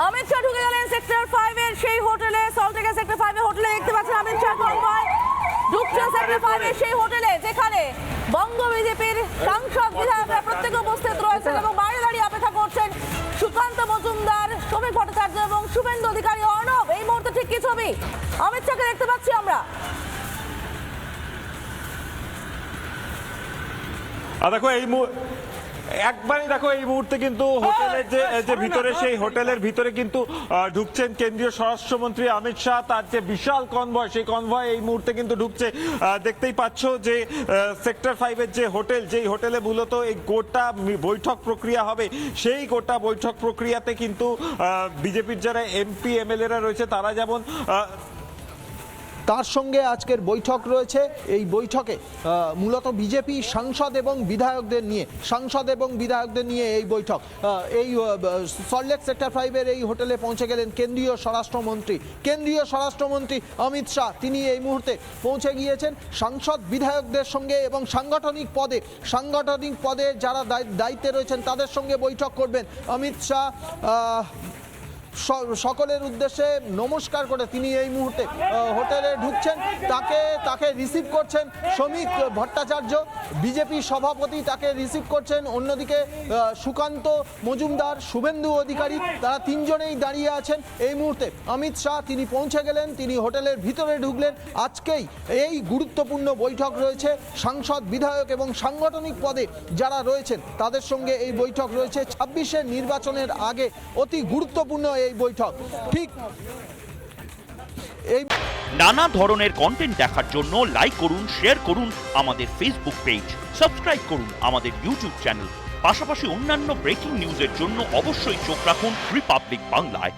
অমিত শাহ ঢুকে গেলেন সেক্টর 5 এর সেই হোটেলে, সল্টলেক সেক্টর 5 এর হোটেলে দেখতে পাচ্ছেন অমিত শাহ কনভয় ঢুকছে সেক্টর 5 এর সেই হোটেলে, যেখানে বঙ্গ বিজেপির সাংসদ বিধায়করা প্রত্যেকে উপস্থিত রয়েছেন এবং বাইরে দাঁড়িয়ে অপেক্ষা করছেন সুকান্ত মজুমদার, শ্রমিক ভট্টাচার্য এবং শুভেন্দু অধিকারী। অর্ণব, এই মুহূর্তে ঠিক কি ছবি অমিত শাহকে দেখতে পাচ্ছি আমরা? দেখো একবারই দেখো এই মুহূর্তে কিন্তু হোটেলের যে ভিতরে, সেই হোটেলের ভিতরে কিন্তু ঢুকছেন কেন্দ্রীয় স্বরাষ্ট্রমন্ত্রী অমিত শাহ। তার যে বিশাল কনভয়, সেই কনভয় এই মুহূর্তে কিন্তু ঢুকছে। দেখতেই পাচ্ছ যে সেক্টর 5 এর যে হোটেল, যেই হোটেলে মূলত এই গোটা বৈঠক প্রক্রিয়া হবে, সেই গোটা বৈঠক প্রক্রিয়াতে কিন্তু বিজেপির যারা এমপি এমএলএরা রয়েছে তারা যেমন তার সঙ্গে আজকের বৈঠক রয়েছে। এই বৈঠকে মূলত বিজেপি সাংসদ এবং বিধায়কদের নিয়ে এই বৈঠক। এই সল্টলেক সেক্টর 5 এর এই হোটেলে পৌঁছে গেলেন কেন্দ্রীয় স্বরাষ্ট্রমন্ত্রী অমিত শাহ। তিনি এই মুহূর্তে পৌঁছে গিয়েছেন সাংসদ বিধায়কদের সঙ্গে এবং সাংগঠনিক পদে যারা দায়িত্বে রয়েছেন তাদের সঙ্গে বৈঠক করবেন অমিত শাহ। সকলের উদ্দেশ্যে নমস্কার করে তিনি এই মুহূর্তে হোটেলে ঢুকছেন। তাকে রিসিভ করছেন শ্রমিক ভট্টাচার্য, বিজেপি সভাপতি, তাকে রিসিভ করছেন। অন্যদিকে সুকান্ত মজুমদার, শুভেন্দু অধিকারী, তারা তিনজনেই দাঁড়িয়ে আছেন এই মুহূর্তে। অমিত শাহ তিনি পৌঁছে গেলেন, তিনি হোটেলের ভিতরে ঢুকলেন। আজকেই এই গুরুত্বপূর্ণ বৈঠক রয়েছে, সাংসদ বিধায়ক এবং সাংগঠনিক পদে যারা রয়েছেন তাদের সঙ্গে এই বৈঠক রয়েছে। 26-এর নির্বাচনের আগে অতি গুরুত্বপূর্ণ এই বৈঠক। ঠিক এই নানা ধরনের কন্টেন্ট দেখার জন্য লাইক করুন, শেয়ার করুন আমাদের ফেসবুক পেজ, সাবস্ক্রাইব করুন আমাদের ইউটিউব চ্যানেল। পাশাপাশি অন্যান্য ব্রেকিং নিউজের জন্য অবশ্যই চোখ রাখুন রিপাবলিক বাংলায়।